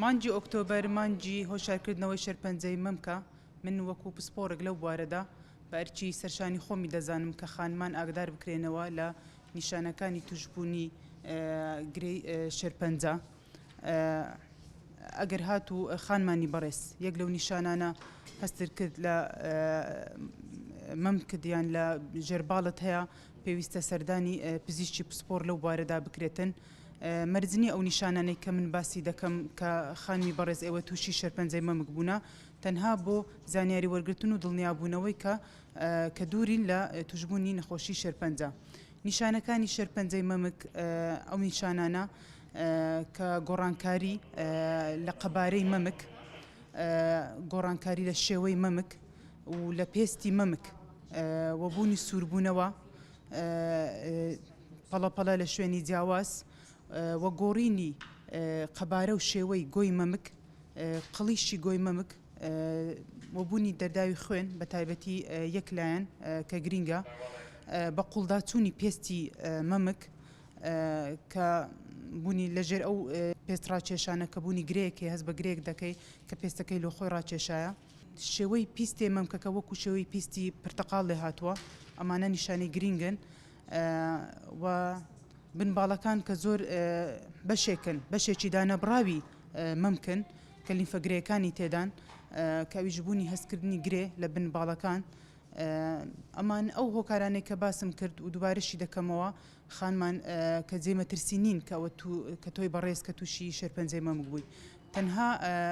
مانجی ئۆکتۆبەر مانجی هۆشارکردنەوەی شێرپەنجەی مەمکە. من وەکو پسپۆرێک لەو بوارەدا بە ئەرچی سەرشانی خۆمی دەزانم کە خانمان ئاگدار بکرێنەوە لە نیشانەکانی توشبوونی گرەی شێرپەنجە. ئەگەر هاتوو خانمانی بەڕێز یەک لەو نیشانانە هەستر کرد لە مەم کردیان لە ژێرباڵت هەیە، پێویستە سەردانی پزیشکی پسپۆر لەو بوارەدا بکرێتن. مەرجنی ئەو نیشانانەی کە من باسی دەکەم کە خانمی بەڕێز ئێوە تووشی شێرپەنجەی مەمک بوونە، تەنها بۆ زانیاری وەرگرتن و دڵنیابوونەوەی کە دوورین لە توشبوونی نەخۆشی شێرپەنجە. نیشانەکانی شێرپەنجەی مەمک ئەو نیشانانە کە گۆڕانکاری لە قەبارەی مەمک، گۆڕانکاری لە شێوەی مەمک و لە پێستی مەمک، وەبوونی سووربوونەوە پەڵەپەڵە لە شوێنی جیاواز، وە گۆڕینی قەبارە و شێوەی گۆی مەمک، قڵیشی گۆی مەمک، وەبوونی دەرداوی خوێن بە تایبەتی یەکلایەن کە گرینگە، بە قوڵداچوونی پێستی مەمک کە بوونی لەژێر ئەو پێست ڕاکێشانە کە بوونی گرەیەکی هەست بە گرێک دەکەی کە پێستەکەی لۆ خۆی ڕاکێشایە. شێوەی پیستێ مەمکەکە وەکو شێوەی پیستی پرتەقاڵ لێ هاتووە، ئەمانە نیشانەی گرینگن و بنباڵەکان کە زۆر بەشێکن، بەشێکی دانەبراوی مەمکن کە لیمفەگرەیەکانی تێدان کە ئەویش بوونی هەستکردنی گرێ لە بنباڵەکان. ئەمان ئەو هۆکارانەی کە باسم کرد و دووبارەشی دەکەمەوە، خانمان کە جێمەترسی نین کە تۆی بەڕێز کە تووشی شێرپەنجەی مەمک بووی. تەنها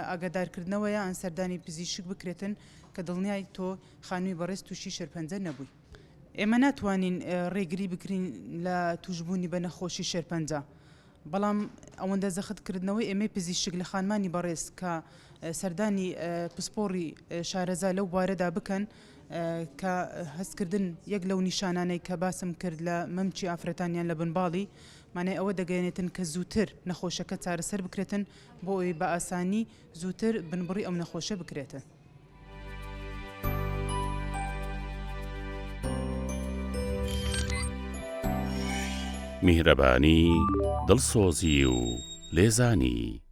ئاگادارکردنەوەیە ئەن سەردانی پزیشک بکرێتن کە دڵنیای تۆ خانووی بەڕێز تووشی شێرپەنجە نەبووی. ئێمە ناتوانین ڕێگری بکرین لە توشبوونی بە نەخۆشی شێرپەنجە، بەڵام ئەوەندە زەختکردنەوەی ئێمەی پزیشک لە خانمانی بەڕێز کە سەردانی پسپۆڕی شارەزا لەو بوارەدا بکەن کە هەستکردن یەک لەو نیشانانەی کە باسم کرد لە مەمچی ئافرەتانیان لە بنباڵی، مانای ئەوە دەگەێنێتن کە زووتر نەخۆشەکە چارەسەر بکرێتن بۆ ئەوی بە ئاسانی زووتر بنبڕی ئەو نەخۆشە بکرێتن. میهرەبانی، دڵسۆزی و لێزانی.